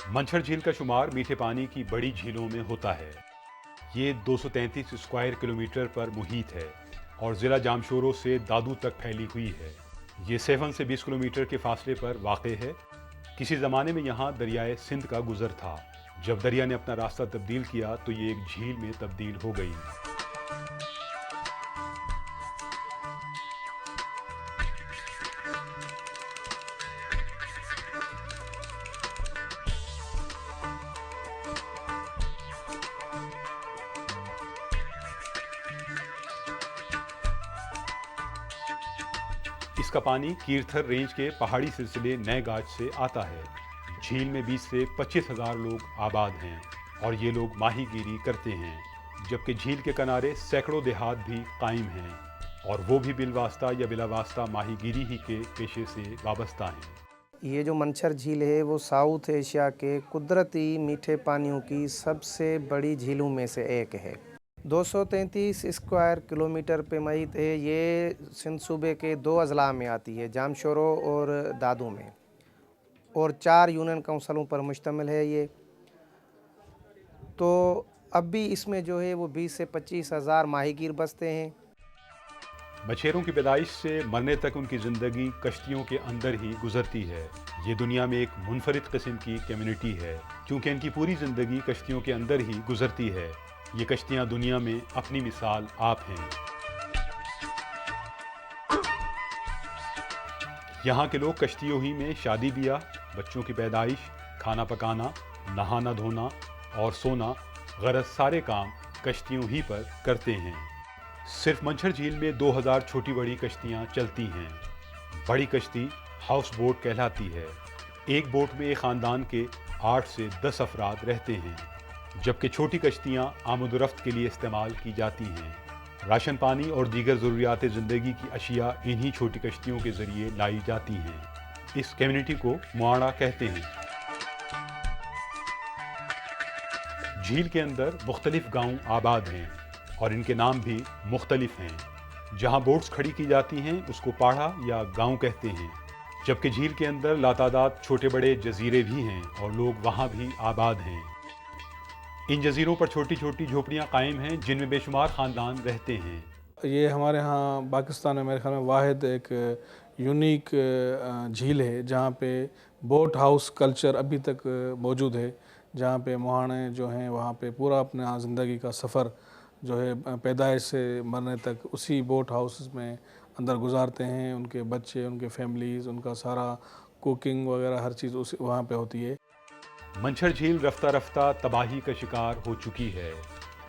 मंछर झील का शुमार मीठे पानी की बड़ी झीलों में होता है। ये 233 स्क्वायर किलोमीटर पर मुहित है और ज़िला जामशोरो से दादू तक फैली हुई है। ये सेवन से 20 किलोमीटर के फासले पर वाक़ है। किसी ज़माने में यहाँ दरियाए सिंध का गुज़र था। जब दरिया ने अपना रास्ता तब्दील किया तो ये एक झील में तब्दील हो गई। इसका पानी कीर्थर रेंज के पहाड़ी सिलसिले नए गाज से आता है। झील में 20 से 25 हज़ार लोग आबाद हैं और ये लोग माहीगीरी करते हैं, जबकि झील के किनारे सैकड़ों देहात भी कायम हैं और वो भी बिलवास्ता या बिलावास्ता माहीगीरी ही के पेशे से वाबस्ता हैं। ये जो मंछर झील है वो साउथ एशिया के कुदरती मीठे पानियों की सबसे बड़ी झीलों में से एक है। 233 स्क्वायर किलोमीटर पे मुहित है। ये सिंध सूबे के 2 अजला में आती है, जामशोरो और दादू में, और 4 यूनियन काउंसिलों पर मुश्तमिल है ये। तो अब भी इसमें जो है वो 20 से 25 हज़ार माहीगीर बसते हैं। मछेरों की पैदाइश से मरने तक उनकी ज़िंदगी कश्तियों के अंदर ही गुजरती है। ये दुनिया में एक मुनफरिद किस्म की कम्युनिटी है, क्योंकि इनकी पूरी ज़िंदगी कश्तियों के अंदर ही गुजरती है। ये कश्तियाँ दुनिया में अपनी मिसाल आप हैं। यहाँ के लोग कश्तियों ही में शादी ब्याह, बच्चों की पैदाइश, खाना पकाना, नहाना धोना और सोना गरज सारे काम कश्तियों ही पर करते हैं। सिर्फ मंछर झील में 2000 छोटी बड़ी कश्तियाँ चलती हैं। बड़ी कश्ती हाउस बोट कहलाती है। एक बोट में एक ख़ानदान के 8 से 10 अफराद रहते हैं, जबकि छोटी कश्तियाँ आमद-ओ-रफ्त के लिए इस्तेमाल की जाती हैं। राशन पानी और दीगर ज़रूरियात ज़िंदगी की अशिया इन्हीं छोटी कश्तियों के ज़रिए लाई जाती हैं। इस कम्युनिटी को मुआड़ा कहते हैं। झील के अंदर मुख्तलिफ गांव आबाद हैं और इनके नाम भी मुख्तलिफ हैं। जहां बोट्स खड़ी की जाती हैं उसको पाड़ा या गांव कहते हैं, जबकि झील के अंदर लातादाद छोटे बड़े जजीरे भी हैं और लोग वहां भी आबाद हैं। इन जजीरों पर छोटी छोटी झोपड़ियां कायम हैं जिनमें बेशुमार ख़ानदान रहते हैं। ये हमारे यहाँ पाकिस्तान में मेरे ख्याल में वाहिद एक यूनिक झील है जहाँ पे बोट हाउस कल्चर अभी तक मौजूद है, जहाँ पे मुहाने जो हैं वहाँ पे पूरा अपना ज़िंदगी का सफ़र जो है पैदाइश से मरने तक उसी बोट हाउस में अंदर गुजारते हैं। उनके बच्चे, उनके फैमिलीज़, उनका सारा कुकिंग वगैरह हर चीज़ उस वहाँ पे होती है। मंछर झील रफ्ता रफ्ता तबाही का शिकार हो चुकी है।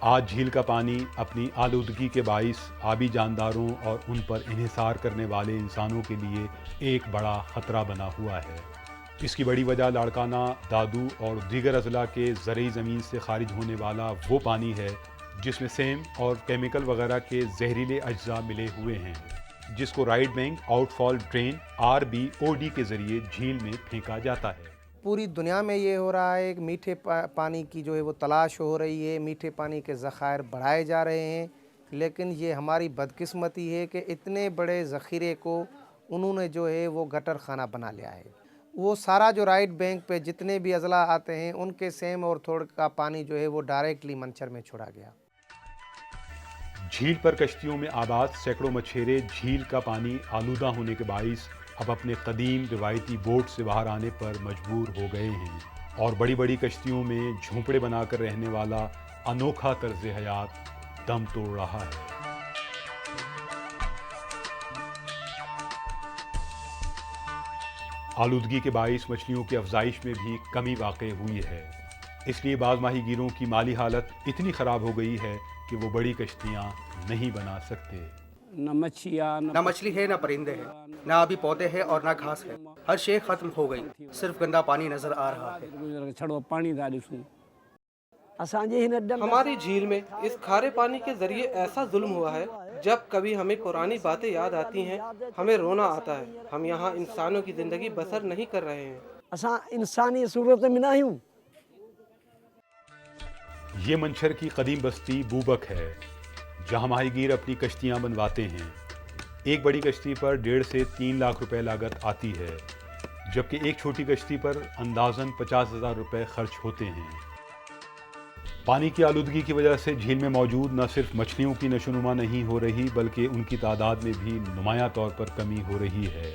आज झील का पानी अपनी आलूदगी के बाइस आबी जानदारों और उन पर इन्हिसार करने वाले इंसानों के लिए एक बड़ा ख़तरा बना हुआ है। इसकी बड़ी वजह लाड़काना, दादू और दीगर अजला के ज़रई ज़मीन से खारिज होने वाला वो पानी है जिसमें सेम और केमिकल वगैरह के जहरीले अज्जा मिले हुए हैं, जिसको right bank outfall drain RBOD के ज़रिए झील में फेंका जाता है। पूरी दुनिया में ये हो रहा है कि मीठे पानी की जो है वो तलाश हो रही है, मीठे पानी के ज़खायर बढ़ाए जा रहे हैं, लेकिन ये हमारी बदकिस्मती है कि इतने बड़े ज़ख़ीरे को उन्होंने जो है वो गटर खाना बना लिया है। वो सारा जो राइट बैंक पे जितने भी अजला आते हैं उनके सेम और थोड़ का पानी जो है वो डायरेक्टली मंछर में छोड़ा गया। झील पर कश्तियों में आबाद सैकड़ों मछेरे झील का पानी आलूदा होने के बाइस अब अपने कदीम रिवायती बोट से बाहर आने पर मजबूर हो गए हैं और बड़ी बड़ी कश्तियों में झोंपड़े बनाकर रहने वाला अनोखा तर्ज हयात दम तोड़ रहा है। आलूदगी के बाइस मछलियों की अफजाइश में भी कमी वाक़ई हुई है। इसलिए बाज़ माहीगीरों की माली हालत इतनी ख़राब हो गई है कि वो बड़ी कश्तियाँ नहीं बना सकते। न मछली है, न परिंदे हैं, न अभी पौधे हैं और न घास है। हर शे खत्म हो गई, सिर्फ गंदा पानी नजर आ रहा है। हमारी झील में इस खारे पानी के जरिए ऐसा जुल्म हुआ है, जब कभी हमें पुरानी बातें याद आती हैं हमें रोना आता है। हम यहाँ इंसानों की जिंदगी बसर नहीं कर रहे हैं। इंसानी सूरत में ना हूँ। ये मंछर की कदीम बस्ती बूबक है, जहाँ माहीगीर अपनी कश्तियाँ बनवाते हैं। एक बड़ी कश्ती पर 1.5 से 3 लाख रुपए लागत आती है, जबकि एक छोटी कश्ती पर अंदाजन 50,000 रुपए खर्च होते हैं। पानी की आलूदगी की वजह से झील में मौजूद न सिर्फ मछलियों की नशोनुमा नहीं हो रही बल्कि उनकी तादाद में भी नुमायां तौर पर कमी हो रही है।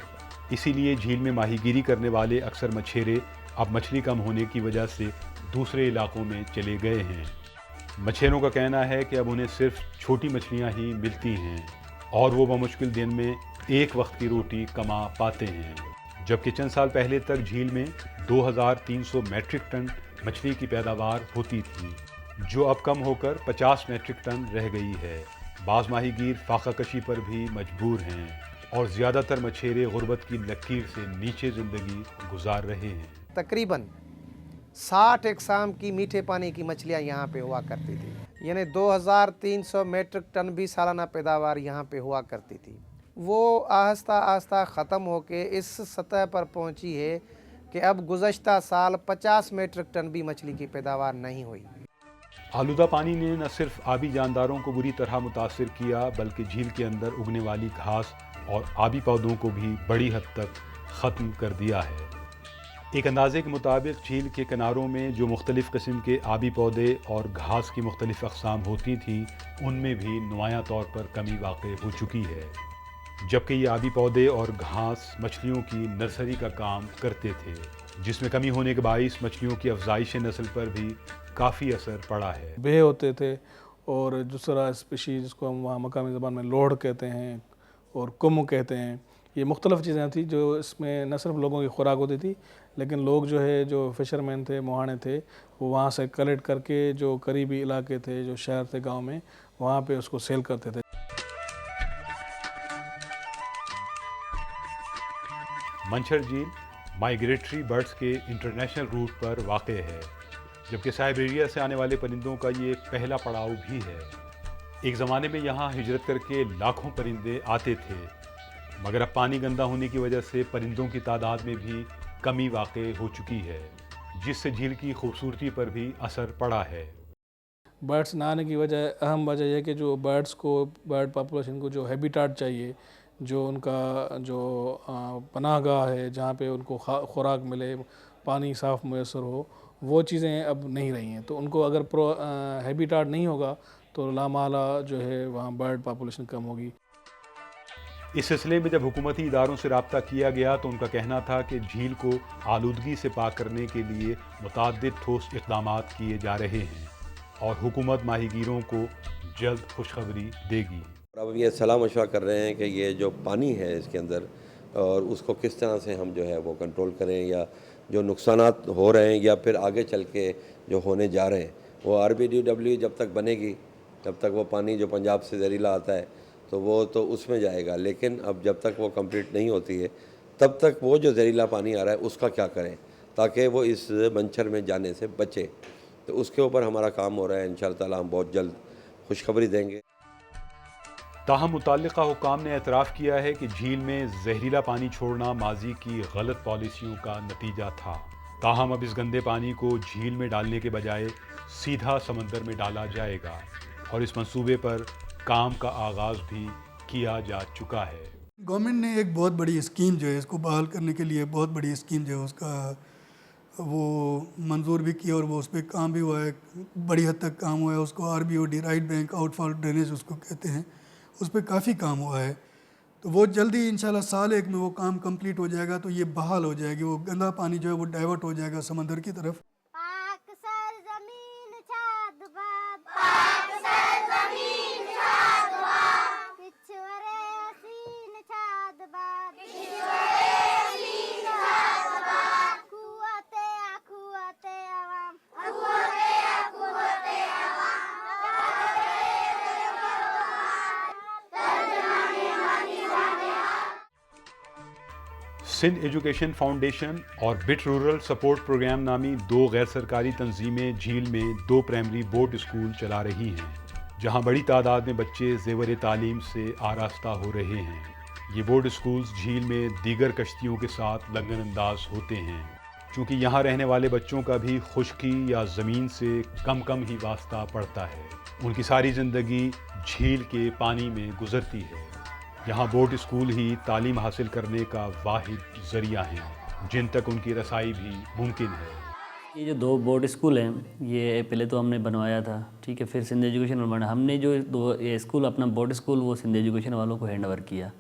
इसीलिए झील में माहीगीरी करने वाले अक्सर मछेरे अब मछली कम होने की वजह से दूसरे इलाकों में चले गए हैं। मछेरों का कहना है कि अब उन्हें सिर्फ छोटी मछलियां ही मिलती हैं और वो बमुश्किल दिन में एक वक्त की रोटी कमा पाते हैं। जबकि चंद साल पहले तक झील में 2300 मैट्रिक टन मछली की पैदावार होती थी, जो अब कम होकर 50 मैट्रिक टन रह गई है। बाज़ माहीगीर फाका कशी पर भी मजबूर हैं और ज़्यादातर मछेरे गुर्बत की लकीर से नीचे ज़िंदगी गुजार रहे हैं। तकरीबन 60 इकसाम की मीठे पानी की मछलियाँ यहाँ पे हुआ करती थी, यानी 2300 मैट्रिक टन भी सालाना पैदावार यहाँ पे हुआ करती थी। वो आहिस्ता आहिस्ता ख़त्म होके इस सतह पर पहुँची है कि अब गुज़श्ता साल 50 मैट्रिक टन भी मछली की पैदावार नहीं हुई। आलूदा पानी ने न सिर्फ आबी जानदारों को बुरी तरह मुतासिर किया बल्कि झील के अंदर उगने वाली घास और आबी पौधों को भी बड़ी हद तक ख़त्म कर दिया है। एक अंदाजे के मुताबिक झील के किनारों में जो मुख्तलिफ़ किस्म के आबी पौधे और घास की मुख्तलिफ़ अक़साम होती थीं, उनमें भी नुमायां तौर पर कमी वाक़ई हो चुकी है। जबकि ये आबी पौधे और घास मछलियों की नर्सरी का काम करते थे, जिसमें कमी होने के बाइस मछलियों की अफजाइश नस्ल पर भी काफ़ी असर पड़ा है। बेह होते थे और दूसरा स्पीशीज़ जिसको हम वहाँ मकामी ज़बान में लोढ़ कहते हैं और कुम कहते हैं, ये मुख्तलिफ़ चीज़ें थी जो इसमें न सिर्फ लोगों की खुराक होती थी, लेकिन लोग जो है जो फ़िशरमैन थे, मुहाने थे, वो वहाँ से कलेक्ट करके जो करीबी इलाके थे, जो शहर थे, गांव में, वहाँ पे उसको सेल करते थे। मंछर झील माइग्रेटरी बर्ड्स के इंटरनेशनल रूट पर वाक़ है, जबकि साइबेरिया से आने वाले परिंदों का ये पहला पड़ाव भी है। एक ज़माने में यहाँ हिजरत करके लाखों परिंदे आते थे, मगर अब पानी गंदा होने की वजह से परिंदों की तादाद में भी कमी वाक़ हो चुकी है, जिससे झील की खूबसूरती पर भी असर पड़ा है। बर्ड्स ना आने की वजह, अहम वजह यह कि जो बर्ड्स को, बर्ड पॉपुलेशन को जो हैबिटाट चाहिए, जो उनका जो पनाहगाह है, जहाँ पे उनको खुराक मिले, पानी साफ़ मैसर हो, वो चीज़ें अब नहीं रही हैं। तो उनको अगर हैबिटाट नहीं होगा तो लामाला जो है वहाँ बर्ड पॉपुलेशन कम होगी। इस सिलसिले में जब हुकूमती इदारों से रब्ता किया गया तो उनका कहना था कि झील को आलूदगी से पाक करने के लिए मुतअद्दिद ठोस इक़दामात किए जा रहे हैं और हुकूमत माहीगीरों को जल्द खुशखबरी देगी। अब ये सलाह मशवरा कर रहे हैं कि ये जो पानी है इसके अंदर और उसको किस तरह से हम जो है वो कंट्रोल करें, या जो नुकसानात हो रहे हैं या फिर आगे चल के जो होने जा रहे हैं, वो RBDW जब तक बनेगी तब तक वो पानी जो पंजाब से जहरीला आता है तो वो तो उसमें जाएगा, लेकिन अब जब तक वो कंप्लीट नहीं होती है तब तक वो जो जहरीला पानी आ रहा है उसका क्या करें ताकि वो इस मंछर में जाने से बचे। तो उसके ऊपर हमारा काम हो रहा है। इंशाअल्लाह ताला हम बहुत जल्द खुशखबरी देंगे। ताहम मुतल्लिका हुक्काम ने एतराफ़ किया है कि झील में जहरीला पानी छोड़ना माजी की गलत पॉलिसियों का नतीजा था। ताहम अब इस गंदे पानी को झील में डालने के बजाय सीधा समंदर में डाला जाएगा और इस मंसूबे पर काम का आगाज़ भी किया जा चुका है। गवर्नमेंट ने एक बहुत बड़ी स्कीम जो है इसको बहाल करने के लिए, बहुत बड़ी स्कीम जो है उसका वो मंजूर भी किया और वो उस पर काम भी हुआ है, बड़ी हद तक काम हुआ है। उसको RBOD, right bank outfall drainage उसको कहते हैं, उस पर काफ़ी काम हुआ है। तो वो जल्दी इंशाल्लाह साल एक में वो काम कंप्लीट हो जाएगा तो ये बहाल हो जाएगी, वो गंदा पानी जो है वो डाइवर्ट हो जाएगा समंदर की तरफ। सिंध एजुकेशन फाउंडेशन और बिट रूरल सपोर्ट प्रोग्राम नामी दो गैर सरकारी तंजीमें झील में 2 प्राइमरी बोट स्कूल चला रही हैं, जहां बड़ी तादाद में बच्चे ज़ेवर तालीम से आरास्ता हो रहे हैं। ये बोट स्कूल्स झील में दीगर कश्तियों के साथ लंगन अंदाज होते हैं, चूँकि यहाँ रहने वाले बच्चों का भी खुश्की या ज़मीन से कम ही वास्ता पड़ता है। उनकी सारी ज़िंदगी झील के पानी में गुजरती है। यहाँ बोट स्कूल ही तालीम हासिल करने का वाहिद ज़रिया हैं। जिन तक उनकी रसाई भी मुमकिन है। ये जो 2 बोर्ड स्कूल हैं, ये पहले तो हमने बनवाया था, ठीक है, फिर सिंध एजुकेशन में बना। हमने जो 2 ये स्कूल अपना बोर्ड स्कूल वो सिंध एजुकेशन वालों को हैंड ओवर किया।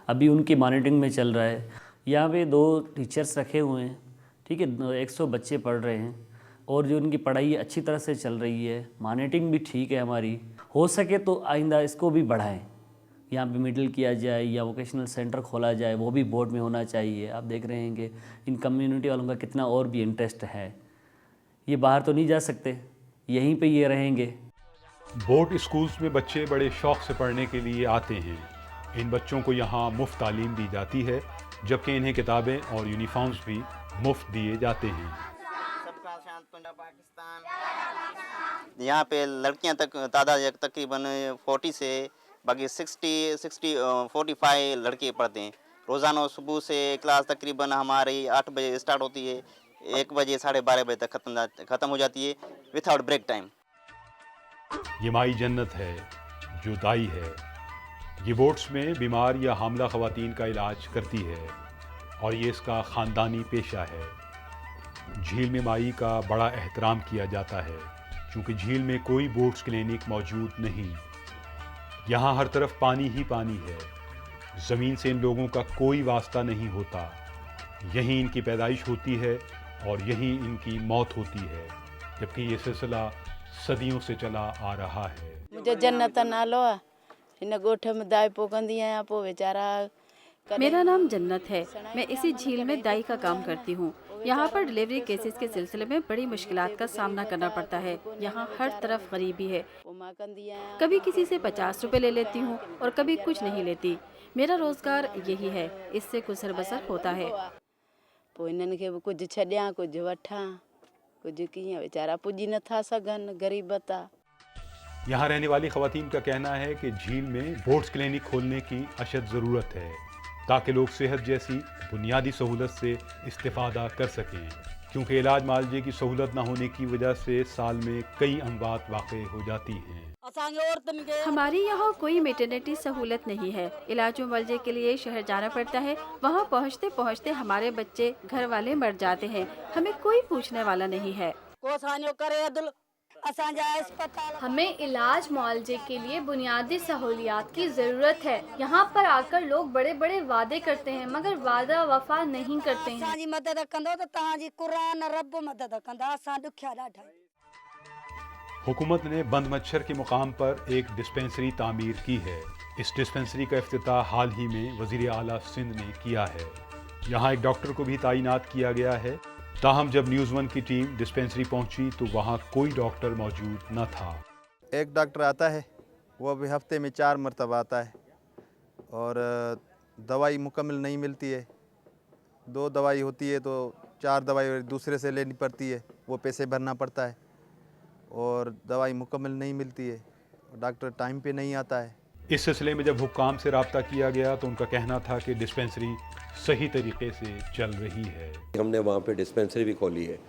अभी उनकी मॉनिटरिंग में चल रहा है। यहाँ पे 2 टीचर्स रखे हुए हैं, ठीक है, 100 बच्चे पढ़ रहे हैं और जो उनकी पढ़ाई अच्छी तरह से चल रही है, मॉनिटरिंग भी ठीक है हमारी। हो सके तो आइंदा इसको भी बढ़ाएं, यहाँ पे मिडिल किया जाए या वोकेशनल सेंटर खोला जाए, वो भी बोर्ड में होना चाहिए। आप देख रहे हैं कि इन कम्युनिटी वालों का कितना और भी इंटरेस्ट है। ये बाहर तो नहीं जा सकते, यहीं पे ये रहेंगे। बोर्ड स्कूल्स में बच्चे बड़े शौक़ से पढ़ने के लिए आते हैं। इन बच्चों को यहाँ मुफ्त तालीम दी जाती है, जबकि इन्हें किताबें और यूनिफॉर्म्स भी मुफ्त दिए जाते हैं। यहाँ पे लड़कियाँ तक तादाद तकरीबन 40 से बाकी 45 लड़के पढ़ते हैं। रोज़ाना सुबह से क्लास तकरीबन हमारी 8 बजे स्टार्ट होती है, 1 बजे 12:30 बजे तक ख़त्म हो जाती है विथआउट ब्रेक टाइम। ये माई जन्नत है जो दाई है। ये बोर्ड्स में बीमार या हामला ख़वातीन का इलाज करती है और ये इसका ख़ानदानी पेशा है। झील में माई का बड़ा एहतराम किया जाता है, क्योंकि झील में कोई बोट्स क्लिनिक मौजूद नहीं। यहाँ हर तरफ पानी ही पानी है। ज़मीन से इन लोगों का कोई वास्ता नहीं होता। यहीं इनकी पैदाइश होती है और यहीं इनकी मौत होती है, जबकि ये सिलसिला सदियों से चला आ रहा है। मुझे जन्नत नालो है, इन गोठ में दाई पोकंदी है, पो बेचारा। मेरा नाम जन्नत है। मैं इसी झील में दाई का काम करती हूँ। यहाँ पर डिलीवरी केसेस के सिलसिले में बड़ी मुश्किलात का सामना करना पड़ता है। यहाँ हर तरफ गरीबी है। कभी किसी से 50 रुपए ले लेती हूँ और कभी कुछ नहीं लेती। मेरा रोजगार यही है, इससे गुजर बसर होता है। कुछ छड्या, कुछ वठा, कुछ किया, बेचारा पुजी न था सगन, गरीबता। यहाँ रहने वाली ख़वातीन का कहना है कि झील में बोट्स क्लिनिक खोलने की अशद ज़रूरत है, ताकि लोग सेहत जैसी बुनियादी सहूलत से इस्तिफ़ादा कर सकें, क्योंकि इलाज मालजे की सहूलत न होने की वजह से साल में कई अमवात वाक़े हो जाती हैं। हमारी यहाँ कोई मेटरनिटी सहूलत नहीं है। इलाज मुआवजे के लिए शहर जाना पड़ता है। वहाँ पहुँचते पहुँचते हमारे बच्चे, घर वाले मर जाते हैं। हमें कोई पूछने वाला नहीं है। हमें इलाज मुआवजे के लिए बुनियादी सहूलियात की ज़रूरत है। यहाँ पर आकर लोग बड़े बड़े वादे करते हैं, मगर वादा वफा नहीं करते हैं। हुकूमत ने बंद मच्छर के मुकाम पर एक डिस्पेंसरी तामीर की है। इस डिस्पेंसरी का इफ्तिताह हाल ही में वज़ीर आला सिंध ने किया है। यहाँ एक डॉक्टर को भी तैनात किया गया है। ताहम जब न्यूज़ 1 की टीम डिस्पेंसरी पहुंची तो वहां कोई डॉक्टर मौजूद न था। एक डॉक्टर आता है, वो अभी हफ्ते में 4 मरतबा आता है और दवाई मुकम्मल नहीं मिलती है। 2 दवाई होती है तो 4 दवाई दूसरे से लेनी पड़ती है, वो पैसे भरना पड़ता है और दवाई मुकम्मल नहीं मिलती है। डॉक्टर टाइम पे नहीं आता है। इस सिलसिले में जब हुक्काम से रब्ता किया गया तो उनका कहना था कि डिस्पेंसरी सही तरीके से चल रही है। हमने वहाँ पे डिस्पेंसरी भी खोली है,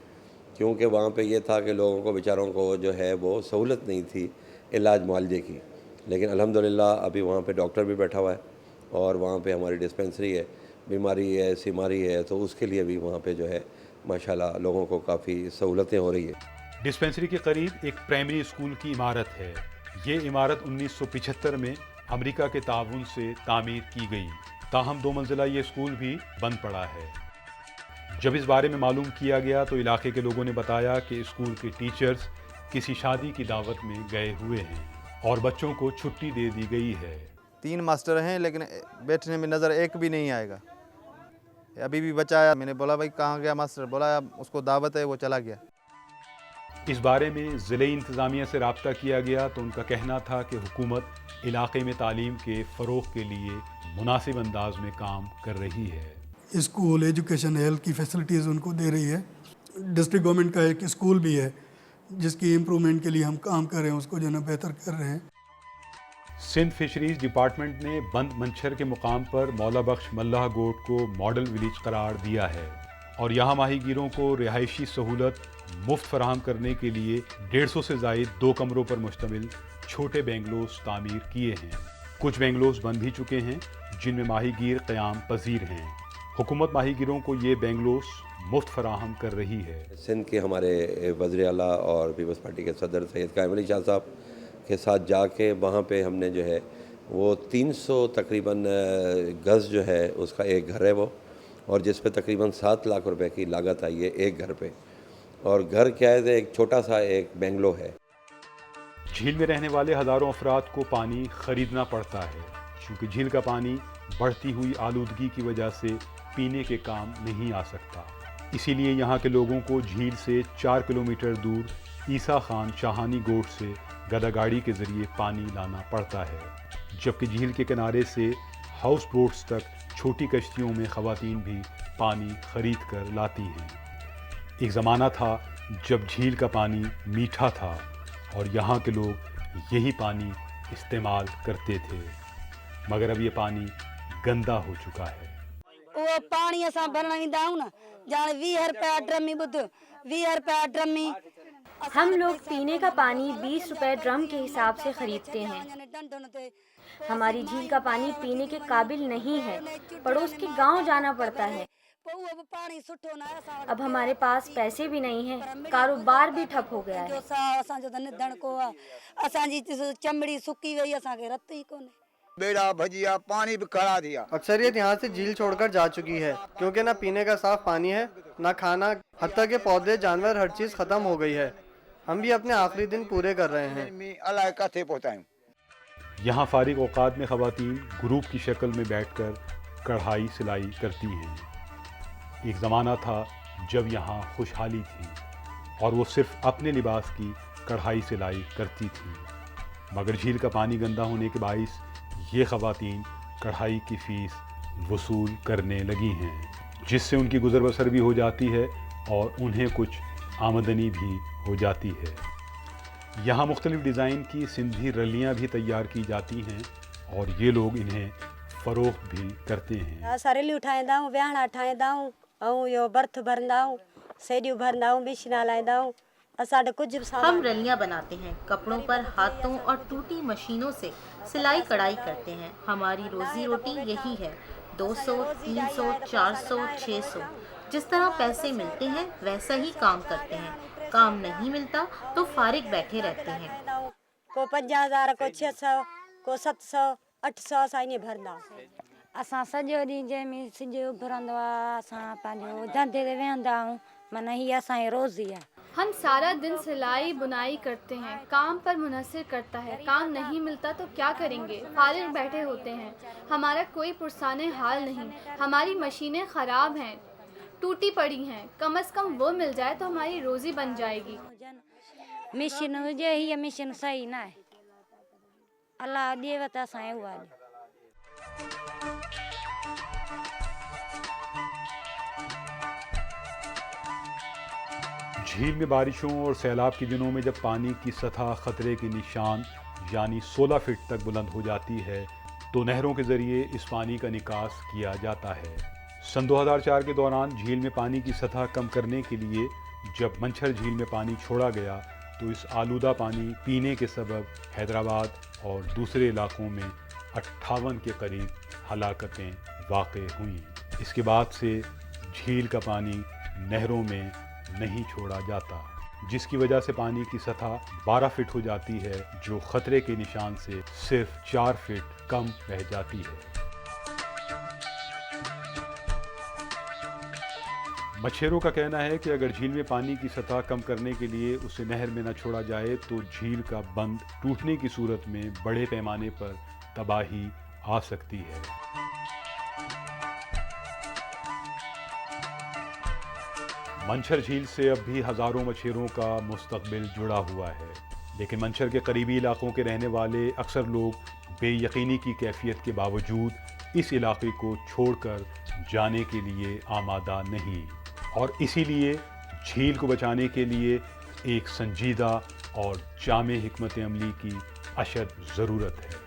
क्योंकि वहाँ पे ये था कि लोगों को बेचारों को जो है वो सहूलत नहीं थी इलाज मुआवजे की। लेकिन अल्हम्दुलिल्लाह अभी वहाँ पे डॉक्टर भी बैठा हुआ है और वहाँ पे हमारी डिस्पेंसरी है। बीमारी है, सीमारी है, तो उसके लिए भी वहाँ पे जो है माशाल्लाह लोगों को काफ़ी सहूलतें हो रही है। डिस्पेंसरी के करीब एक प्राइमरी स्कूल की इमारत है। ये इमारत 1975 में अमेरिका के ताउन से तामीर की गई। ताहम 2 मंजिला ये स्कूल भी बंद पड़ा है। जब इस बारे में मालूम किया गया तो इलाके के लोगों ने बताया कि स्कूल के टीचर्स किसी शादी की दावत में गए हुए हैं और बच्चों को छुट्टी दे दी गई है। 3 मास्टर हैं, लेकिन बैठने में नज़र एक भी नहीं आएगा। अभी भी बच्चा आया, मैंने बोला भाई कहाँ गया मास्टर, बोला उसको दावत है, वो चला गया। इस बारे में ज़िले इंतज़ामिया से रब्ता किया गया तो उनका कहना था कि हुकूमत इलाके में तालीम के फ़रोग़ के लिए मुनासिब अंदाज में काम कर रही है। स्कूल, एजुकेशन, हेल्थ की फैसिलिटीज़ उनको दे रही है। डिस्ट्रिक्ट गवर्नमेंट का एक स्कूल भी है जिसकी इम्प्रूवमेंट के लिए हम काम कर रहे हैं, उसको जो है बेहतर कर रहे हैं। सिंध फिशरीज़ डिपार्टमेंट ने बंद मंछर के मुकाम पर मौला बख्श मल्लाह गोट को मॉडल विलेज करार दिया है और यहाँ माहीगीरों को रिहायशी सहूलत मुफ्त फराहम करने के लिए 150 से ज़ायद 2 कमरों पर मुश्तमिल छोटे बेंगलोस तामीर किए हैं। कुछ बेंगलोस बन भी चुके हैं जिनमें माहीगीर क़याम पजीर हैं। हुकूमत माही गिरों को ये बेंगलोस मुफ्त फराहम कर रही है। सिंध के हमारे वज़ीर आला और पीपल्स पार्टी के सदर सैयद कायम अली शाह साहब के साथ जाके वहाँ पे हमने जो है वो 300 तकरीबन गज़ जो है उसका एक घर है वो, और जिस पे तकरीबन 7 लाख रुपए की लागत आई है एक घर पे, और घर क्या है एक छोटा सा एक बेंगलो है। झील में रहने वाले हज़ारों अफराद को पानी ख़रीदना पड़ता है, क्योंकि झील का पानी बढ़ती हुई आलूदगी की वजह से पीने के काम नहीं आ सकता। इसीलिए यहाँ के लोगों को झील से 4 किलोमीटर दूर ईसा खान शाहानी गोट से गदागाड़ी के ज़रिए पानी लाना पड़ता है, जबकि झील के किनारे से हाउस बोट्स तक छोटी कश्तियों में ख़वातीन भी पानी ख़रीद कर लाती हैं। एक ज़माना था जब झील का पानी मीठा था और यहाँ के लोग यही पानी इस्तेमाल करते थे, मगर अब ये पानी गंदा हो चुका है। वो पानी असां भरण ईंदा आहियूं न, जाने 20 रुपया ड्रमी, बुध 20 रुपया ड्रमी। हम लोग पीने का पानी 20 रुपए ड्रम के हिसाब से खरीदते हैं। हमारी झील का पानी पीने के काबिल नहीं है, पड़ोस के गांव जाना पड़ता है। अब हमारे पास पैसे भी नहीं हैं, कारोबार भी ठप हो गया है। चमड़ी सुकी वही, असांखे रत ही कोने। बेड़ा भजिया पानी भी खड़ा दिया। अक्सरियत यहाँ से झील छोड़कर जा चुकी है, क्योंकि ना पीने का साफ पानी है, ना खाना, हत्ता के पौधे जानवर हर चीज खत्म हो गई है। हम भी अपने आखिरी दिन पूरे कर रहे हैं। यहाँ फारिग औकात में ख़वातीन ग्रुप की शक्ल में बैठकर कढ़ाई सिलाई करती हैं। एक ज़माना था जब यहाँ खुशहाली थी और वो सिर्फ अपने लिबास की कढ़ाई सिलाई करती थी, मगर झील का पानी गंदा होने के बाइस ये ख़वातीन कढ़ाई की फ़ीस वसूल करने लगी हैं, जिससे उनकी गुज़र बसर भी हो जाती है और उन्हें कुछ आमदनी भी हो जाती है। यहाँ मुख्तलिफ़ डिज़ाइन की सिंधी रलियाँ भी तैयार की जाती हैं और ये लोग इन्हें फ़रोख्त भी करते हैं। सरेलियूं ठाहींदा आहियूं, विहाणा ठाहींदा आहियूं, ऐं इहो बर्थ भरंदा आहियूं, सेडियूं भरंदा आहियूं, बिछना लाहींदा आहियूं। हम रलियां बनाते हैं, कपड़ों पर हाथों और टूटी मशीनों से सिलाई कढ़ाई करते हैं। हमारी रोजी रोटी यही है। 200, 300, 400, 600 जिस तरह पैसे मिलते हैं वैसा ही काम करते हैं। काम नहीं मिलता तो फारिग बैठे रहते हैं। को 50,000, को 600, को 700, 800 असां ईअं भरंदा। असां सॼो ॾींहुं जंहिंमें सिॼ उभरंदो आहे, असां पंहिंजो धंधे ते वेहंदा आहियूं, माना हीअ असांजी रोज़ी आहे। हम सारा दिन सिलाई बुनाई करते हैं, काम पर मुनहसर करता है। काम नहीं मिलता तो क्या करेंगे, फारिग बैठे होते हैं। हमारा कोई पुरसाने हाल नहीं। हमारी मशीनें ख़राब हैं, टूटी पड़ी हैं, कम से कम वो मिल जाए तो हमारी रोज़ी बन जाएगी। मशीन हुजे, हीअ मशीन सही न आहे, अलाह ॾिएव त असां उहा ॾियूं। झील में बारिशों और सैलाब के दिनों में जब पानी की सतह खतरे के निशान यानी 16 फीट तक बुलंद हो जाती है तो नहरों के ज़रिए इस पानी का निकास किया जाता है। सन 2004 के दौरान झील में पानी की सतह कम करने के लिए जब मंछर झील में पानी छोड़ा गया तो इस आलूदा पानी पीने के सबब हैदराबाद और दूसरे इलाकों में 58 के करीब हलाकतें वाक़ई हुईं। इसके बाद से झील का पानी नहरों में नहीं छोड़ा जाता, जिसकी वजह से पानी की सतह 12 फीट हो जाती है, जो खतरे के निशान से सिर्फ 4 फीट कम रह जाती है। मछेरों का कहना है कि अगर झील में पानी की सतह कम करने के लिए उसे नहर में न छोड़ा जाए तो झील का बंद टूटने की सूरत में बड़े पैमाने पर तबाही आ सकती है। मंछर झील से अब भी हज़ारों मछेरों का मुस्तकबिल जुड़ा हुआ है, लेकिन मंछर के करीबी इलाकों के रहने वाले अक्सर लोग बेयकीनी की कैफियत के बावजूद इस इलाके को छोड़कर जाने के लिए आमादा नहीं, और इसीलिए झील को बचाने के लिए एक संजीदा और जामे हिकमत अमली की अशद ज़रूरत है।